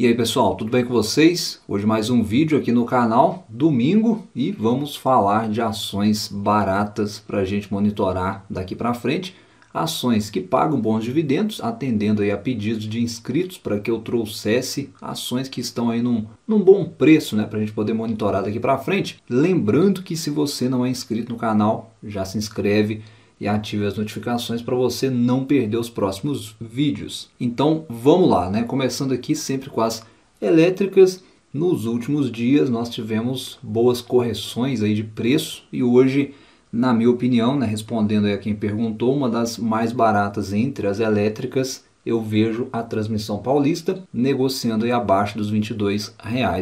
E aí pessoal, tudo bem com vocês? Hoje mais um vídeo aqui no canal, domingo, e vamos falar de ações baratas para a gente monitorar daqui para frente. Ações que pagam bons dividendos, atendendo aí a pedidos de inscritos para que eu trouxesse ações que estão aí num bom preço, né, para a gente poder monitorar daqui para frente. Lembrando que se você não é inscrito no canal, já se inscreve e ative as notificações para você não perder os próximos vídeos. Então vamos lá, né? Começando aqui sempre com as elétricas. Nos últimos dias nós tivemos boas correções aí de preço e hoje, na minha opinião, né, respondendo aí a quem perguntou, uma das mais baratas entre as elétricas, eu vejo a Transmissão Paulista negociando aí abaixo dos R$22.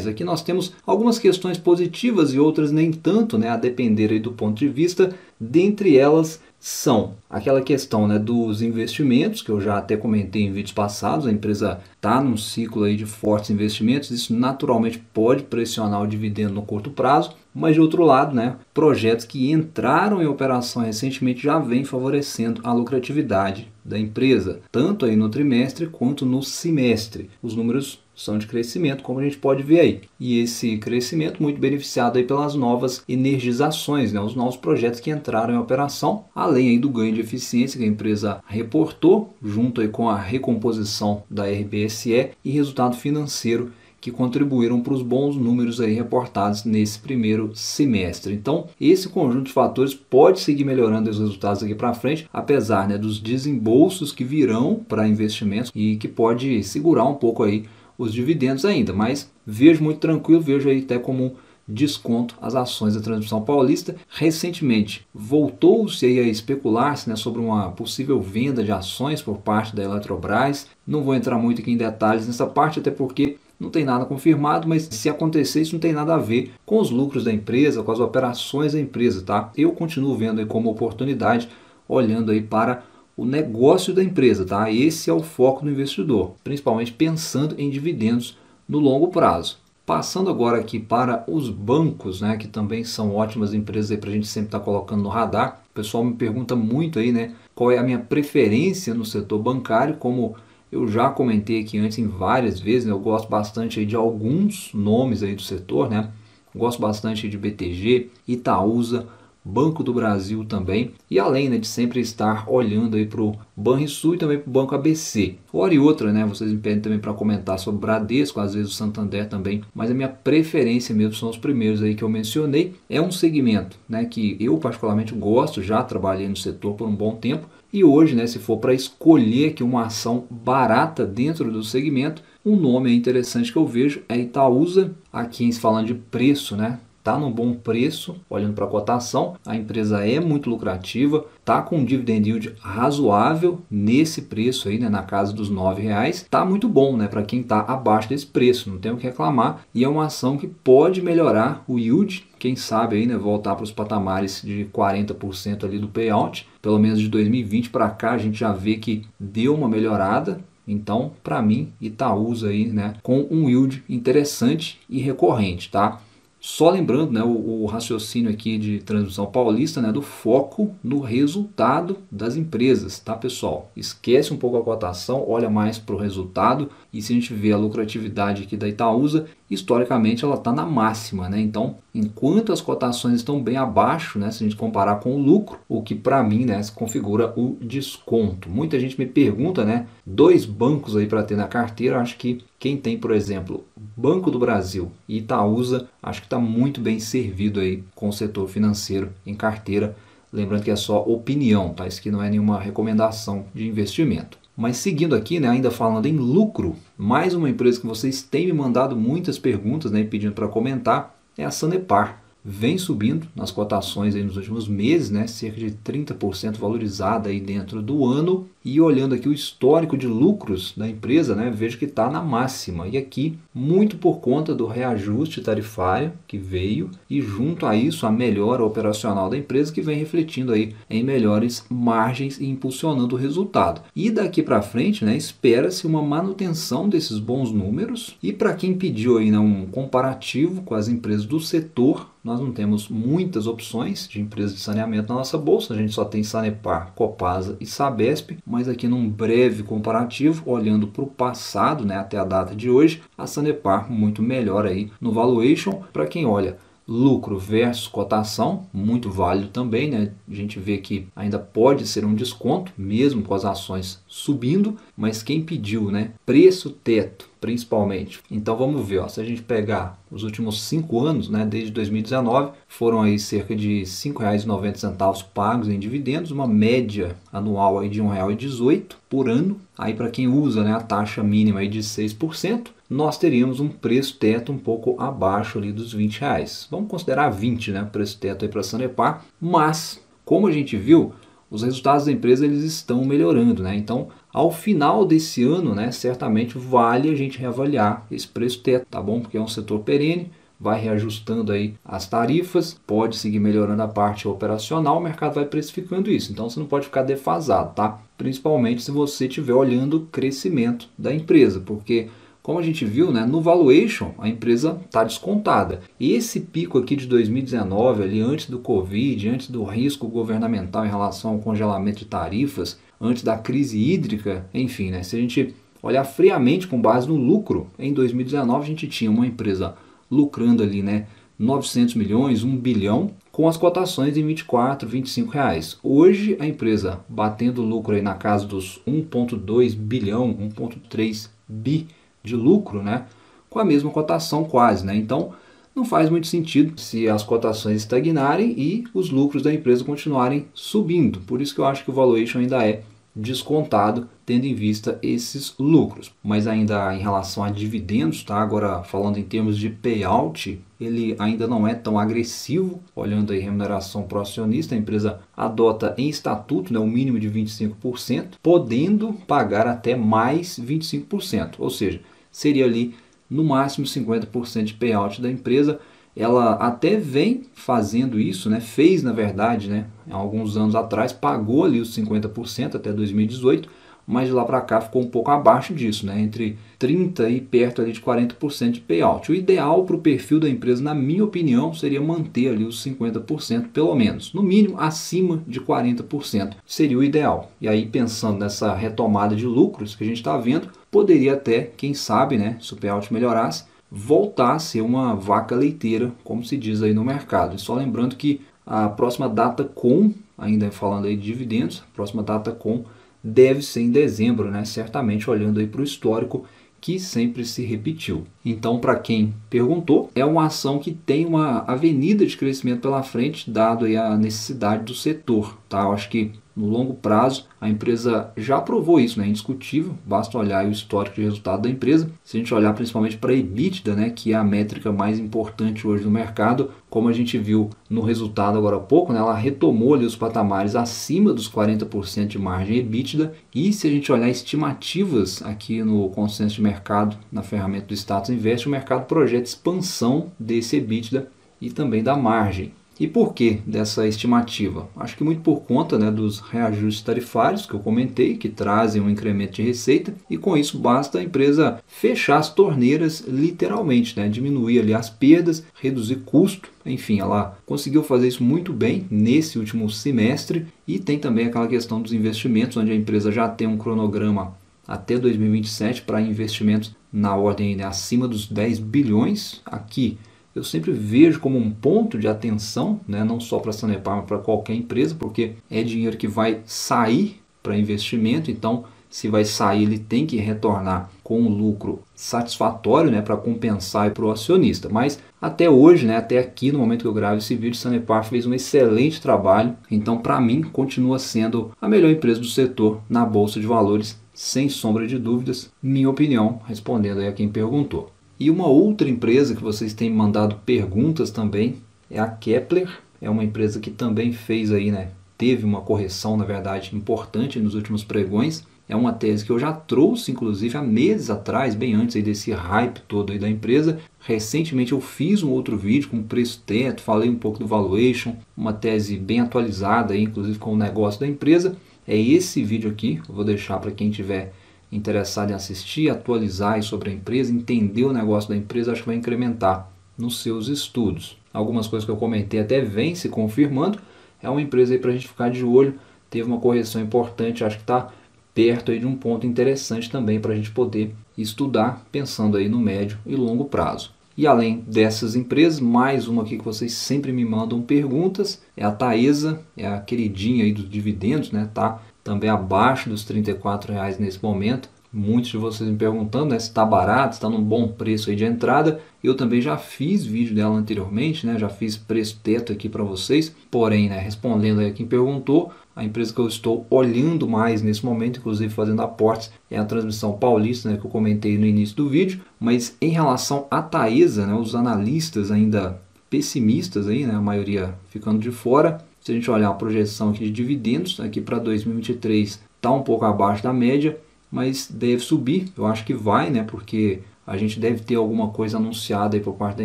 Aqui nós temos algumas questões positivas e outras nem tanto, né, a depender aí do ponto de vista. Dentre elas são aquela questão, né, dos investimentos, que eu já até comentei em vídeos passados. A empresa está num ciclo aí de fortes investimentos, isso naturalmente pode pressionar o dividendo no curto prazo, mas de outro lado, né, projetos que entraram em operação recentemente já vêm favorecendo a lucratividade da empresa, tanto aí no trimestre quanto no semestre. Os números são de crescimento, como a gente pode ver aí. E esse crescimento muito beneficiado aí pelas novas energizações, né? Os novos projetos que entraram em operação, além aí do ganho de eficiência que a empresa reportou, junto aí com a recomposição da RBSE e resultado financeiro que contribuíram para os bons números aí reportados nesse primeiro semestre. Então, esse conjunto de fatores pode seguir melhorando os resultados daqui para frente, apesar, né, dos desembolsos que virão para investimentos e que pode segurar um pouco aí os dividendos ainda, mas vejo muito tranquilo, vejo aí até como desconto as ações da Transmissão Paulista. Recentemente voltou-se aí a especular-se, né, sobre uma possível venda de ações por parte da Eletrobras. Não vou entrar muito aqui em detalhes nessa parte, até porque não tem nada confirmado, mas se acontecer isso não tem nada a ver com os lucros da empresa, com as operações da empresa, tá? Eu continuo vendo aí como oportunidade, olhando aí para o negócio da empresa, tá? Esse é o foco do investidor, principalmente pensando em dividendos no longo prazo. Passando agora aqui para os bancos, né, que também são ótimas empresas para a gente sempre estar colocando no radar. O pessoal me pergunta muito aí, né, qual é a minha preferência no setor bancário. Como eu já comentei aqui antes em várias vezes, né, eu gosto bastante aí de alguns nomes aí do setor, né? Gosto bastante de BTG, Itaúsa, Banco do Brasil também, e além, né, de sempre estar olhando aí para o Banrisul e também para o Banco ABC. Hora e outra, né, vocês me pedem também para comentar sobre o Bradesco, às vezes o Santander também, mas a minha preferência mesmo são os primeiros aí que eu mencionei. É um segmento, né, que eu particularmente gosto, já trabalhei no setor por um bom tempo, e hoje, né, se for para escolher aqui uma ação barata dentro do segmento, um nome interessante que eu vejo é Itaúsa. Aqui falando de preço, né, está num bom preço, olhando para a cotação, a empresa é muito lucrativa, está com um dividend yield razoável nesse preço aí, né, na casa dos R$9, está muito bom, né, para quem está abaixo desse preço, não tem o que reclamar, e é uma ação que pode melhorar o yield, quem sabe aí, né, voltar para os patamares de 40% ali do payout, pelo menos de 2020 para cá a gente já vê que deu uma melhorada. Então, para mim, Itaúsa aí, né, com um yield interessante e recorrente, tá? Só lembrando, né, o raciocínio aqui de Transmissão Paulista, né, do foco no resultado das empresas, tá, pessoal? Esquece um pouco a cotação, olha mais para o resultado. E se a gente vê a lucratividade aqui da Itaúsa, historicamente ela está na máxima, né? Então, enquanto as cotações estão bem abaixo, né, se a gente comparar com o lucro, o que para mim, né, se configura o desconto. Muita gente me pergunta, né, 2 bancos aí para ter na carteira. Acho que quem tem, por exemplo, Banco do Brasil e Itaúsa, acho que está muito bem servido aí com o setor financeiro em carteira. Lembrando que é só opinião, tá? Isso aqui não é nenhuma recomendação de investimento. Mas seguindo aqui, né, ainda falando em lucro, mais uma empresa que vocês têm me mandado muitas perguntas, né, pedindo para comentar, é a Sanepar. Vem subindo nas cotações aí nos últimos meses, né, cerca de 30% valorizada aí dentro do ano. E olhando aqui o histórico de lucros da empresa, né, vejo que está na máxima. E aqui, muito por conta do reajuste tarifário que veio e junto a isso a melhora operacional da empresa, que vem refletindo aí em melhores margens e impulsionando o resultado. E daqui para frente, né, espera-se uma manutenção desses bons números. E para quem pediu aí, né, um comparativo com as empresas do setor, nós não temos muitas opções de empresas de saneamento na nossa bolsa. A gente só tem Sanepar, Copasa e Sabesp. mas aqui num breve comparativo, olhando para o passado, né, até a data de hoje, a Sanepar muito melhor aí no valuation. Para quem olha lucro versus cotação, muito válido também, né? A gente vê que ainda pode ser um desconto, mesmo com as ações subindo, mas quem pediu, né? Preço teto, principalmente. Então vamos ver, ó, se a gente pegar os últimos 5 anos, né, desde 2019, foram aí cerca de R$ 5,90 pagos em dividendos, uma média anual aí de R$ 1,18 por ano. Aí para quem usa, né, a taxa mínima aí de 6%, nós teríamos um preço teto um pouco abaixo ali dos R$ 20. Vamos considerar 20, né, preço teto aí para a Sanepar, mas como a gente viu, os resultados da empresa eles estão melhorando, né? Então, ao final desse ano, né, certamente vale a gente reavaliar esse preço teto, tá bom? Porque é um setor perene, vai reajustando aí as tarifas, pode seguir melhorando a parte operacional, o mercado vai precificando isso. Então, você não pode ficar defasado, tá? Principalmente se você estiver olhando o crescimento da empresa, porque como a gente viu, né, no valuation a empresa está descontada. E esse pico aqui de 2019, ali antes do Covid, antes do risco governamental em relação ao congelamento de tarifas, antes da crise hídrica, enfim, né, se a gente olhar friamente com base no lucro, em 2019 a gente tinha uma empresa lucrando ali, né, 900 milhões, 1 bilhão, com as cotações em 24, 25 reais. Hoje a empresa batendo lucro aí na casa dos 1,2 bilhão, 1,3 bi de lucro, né, com a mesma cotação quase, né? Então não faz muito sentido se as cotações estagnarem e os lucros da empresa continuarem subindo. Por isso que eu acho que o valuation ainda é descontado, tendo em vista esses lucros. Mas ainda em relação a dividendos, tá? Agora falando em termos de payout, ele ainda não é tão agressivo. Olhando aí remuneração para o acionista, a empresa adota em estatuto, né, um mínimo de 25%, podendo pagar até mais 25%, ou seja, seria ali no máximo 50% de payout da empresa. Ela até vem fazendo isso, né? Fez na verdade, né, há alguns anos atrás, pagou ali os 50% até 2018, mas de lá para cá ficou um pouco abaixo disso, né? Entre 30% e perto ali de 40% de payout. O ideal para o perfil da empresa, na minha opinião, seria manter ali os 50% pelo menos, no mínimo acima de 40% seria o ideal. E aí pensando nessa retomada de lucros que a gente está vendo, poderia até, quem sabe, né, se o payout melhorasse, voltar a ser uma vaca leiteira, como se diz aí no mercado. E só lembrando que a próxima data com, ainda falando aí de dividendos, a próxima data com deve ser em dezembro, né? Certamente olhando aí para o histórico que sempre se repetiu. Então, para quem perguntou, é uma ação que tem uma avenida de crescimento pela frente, dado aí a necessidade do setor, tá? Eu acho que no longo prazo a empresa já provou isso, né? É indiscutível, basta olhar o histórico de resultado da empresa. Se a gente olhar principalmente para a EBITDA, né, que é a métrica mais importante hoje no mercado, como a gente viu no resultado agora há pouco, né, ela retomou ali os patamares acima dos 40% de margem EBITDA. E se a gente olhar estimativas aqui no consenso de mercado, na ferramenta do Status Invest, o mercado projeta expansão desse EBITDA e também da margem. E por que dessa estimativa? Acho que muito por conta, né, dos reajustes tarifários que eu comentei, que trazem um incremento de receita, e com isso basta a empresa fechar as torneiras literalmente, né, diminuir ali as perdas, reduzir custo. Enfim, ela conseguiu fazer isso muito bem nesse último semestre. E tem também aquela questão dos investimentos, onde a empresa já tem um cronograma até 2027 para investimentos na ordem, né, acima dos 10 bilhões. Aqui eu sempre vejo como um ponto de atenção, né, não só para a Sanepar, mas para qualquer empresa, porque é dinheiro que vai sair para investimento. Então, se vai sair, ele tem que retornar com um lucro satisfatório, né, para compensar para o acionista. Mas até hoje, né, até aqui no momento que eu gravo esse vídeo, a Sanepar fez um excelente trabalho. Então, para mim, continua sendo a melhor empresa do setor na Bolsa de Valores, sem sombra de dúvidas, minha opinião, respondendo aí a quem perguntou. E uma outra empresa que vocês têm mandado perguntas também é a Kepler. É uma empresa que também fez aí, né, teve uma correção, na verdade, importante nos últimos pregões. É uma tese que eu já trouxe, inclusive, há meses atrás, bem antes aí desse hype todo aí da empresa. Recentemente eu fiz um outro vídeo com preço teto, falei um pouco do valuation, uma tese bem atualizada aí, inclusive com o negócio da empresa. É esse vídeo aqui, eu vou deixar para quem tiver interessado em assistir, atualizar sobre a empresa, entender o negócio da empresa, acho que vai incrementar nos seus estudos. Algumas coisas que eu comentei até vêm se confirmando. É uma empresa aí para a gente ficar de olho, teve uma correção importante, acho que está perto aí de um ponto interessante também para a gente poder estudar, pensando aí no médio e longo prazo. E além dessas empresas, mais uma aqui que vocês sempre me mandam perguntas, é a Taesa, é a queridinha aí dos dividendos, né? Tá também abaixo dos R$ 34 nesse momento. Muitos de vocês me perguntando, né, se está barato, se está num bom preço aí de entrada. Eu também já fiz vídeo dela anteriormente, né, já fiz preço teto aqui para vocês. Porém, né, respondendo aí a quem perguntou, a empresa que eu estou olhando mais nesse momento, inclusive fazendo aportes, é a Transmissão Paulista, né, que eu comentei no início do vídeo. Mas em relação à Taesa, né, os analistas ainda pessimistas, aí, né, a maioria ficando de fora. Se a gente olhar a projeção aqui de dividendos, aqui para 2023 está um pouco abaixo da média, mas deve subir, eu acho que vai, né, porque a gente deve ter alguma coisa anunciada aí por parte da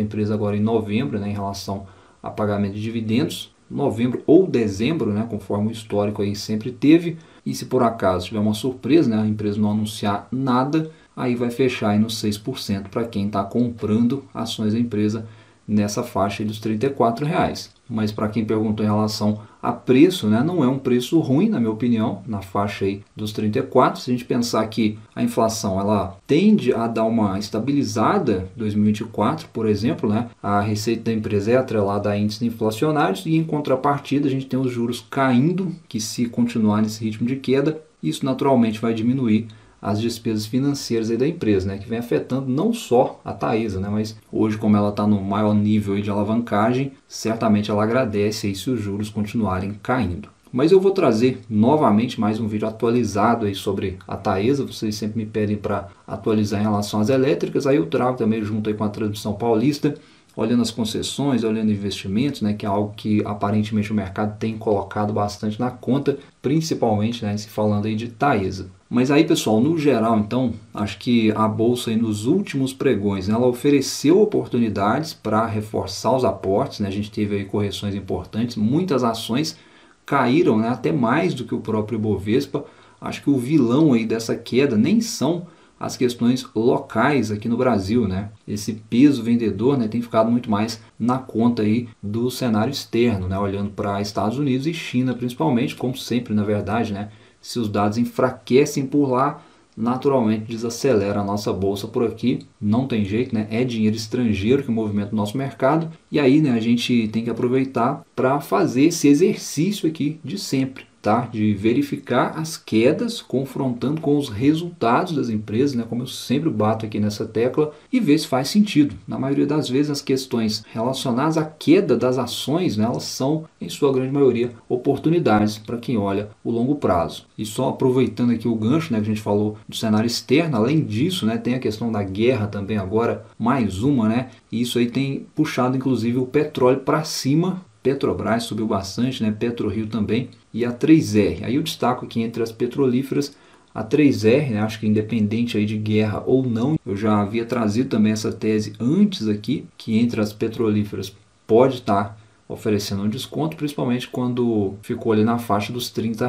empresa agora em novembro, né, em relação a pagamento de dividendos, novembro ou dezembro, né, conforme o histórico aí sempre teve. E se por acaso tiver uma surpresa, né, a empresa não anunciar nada, aí vai fechar aí nos 6% para quem está comprando ações da empresa nessa faixa aí dos R$ 34. Mas para quem perguntou em relação a preço, né, não é um preço ruim, na minha opinião, na faixa aí dos 34. Se a gente pensar que a inflação ela tende a dar uma estabilizada em 2024, por exemplo, né, a receita da empresa é atrelada a índices inflacionários e em contrapartida a gente tem os juros caindo, que se continuar nesse ritmo de queda, isso naturalmente vai diminuir as despesas financeiras aí da empresa, né, que vem afetando não só a Taesa, né, mas hoje, como ela está no maior nível aí de alavancagem, certamente ela agradece aí se os juros continuarem caindo. Mas eu vou trazer novamente mais um vídeo atualizado aí sobre a Taesa. Vocês sempre me pedem para atualizar em relação às elétricas, aí eu trago também junto aí com a Transmissão Paulista, olhando as concessões, olhando investimentos, né, que é algo que aparentemente o mercado tem colocado bastante na conta, principalmente, né, se falando aí de Taesa. Mas aí, pessoal, no geral, então, acho que a Bolsa aí nos últimos pregões, né, ela ofereceu oportunidades para reforçar os aportes, né, a gente teve aí correções importantes, muitas ações caíram, né, até mais do que o próprio Bovespa. Acho que o vilão aí dessa queda nem são as questões locais aqui no Brasil, né? Esse peso vendedor, né, tem ficado muito mais na conta aí do cenário externo, né, olhando para Estados Unidos e China principalmente, como sempre, na verdade, né? Se os dados enfraquecem por lá, naturalmente desacelera a nossa bolsa por aqui, não tem jeito, né? É dinheiro estrangeiro que movimenta o nosso mercado, e aí, né, a gente tem que aproveitar para fazer esse exercício aqui de sempre, tá? De verificar as quedas, confrontando com os resultados das empresas, né? Como eu sempre bato aqui nessa tecla, e ver se faz sentido. Na maioria das vezes as questões relacionadas à queda das ações, né, elas são, em sua grande maioria, oportunidades para quem olha o longo prazo. E só aproveitando aqui o gancho, né, que a gente falou do cenário externo, além disso, né, tem a questão da guerra também agora, mais uma, né? E isso aí tem puxado inclusive o petróleo para cima. Petrobras subiu bastante, né? PetroRio também, e a 3R. Aí eu destaco aqui entre as petrolíferas a 3R, né? Acho que independente aí de guerra ou não, eu já havia trazido também essa tese antes aqui, que entre as petrolíferas pode estar oferecendo um desconto, principalmente quando ficou ali na faixa dos R$ 30.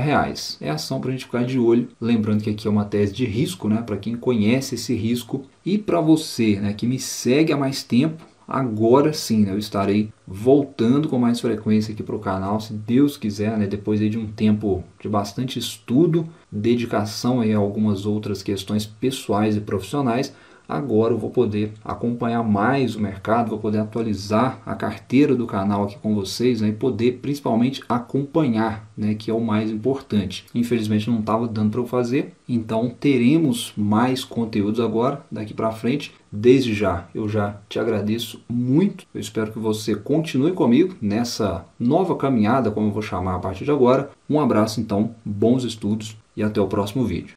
É ação para a gente ficar de olho, lembrando que aqui é uma tese de risco, né? Para quem conhece esse risco, e para você, né, que me segue há mais tempo, agora sim, né, eu estarei voltando com mais frequência aqui para o canal, se Deus quiser, né, depois aí de um tempo de bastante estudo, dedicação aí a algumas outras questões pessoais e profissionais. Agora eu vou poder acompanhar mais o mercado, vou poder atualizar a carteira do canal aqui com vocês, né, e poder principalmente acompanhar, né, que é o mais importante. Infelizmente não estava dando para eu fazer, então teremos mais conteúdos agora, daqui para frente. Desde já, eu já te agradeço muito, eu espero que você continue comigo nessa nova caminhada, como eu vou chamar a partir de agora. Um abraço então, bons estudos e até o próximo vídeo.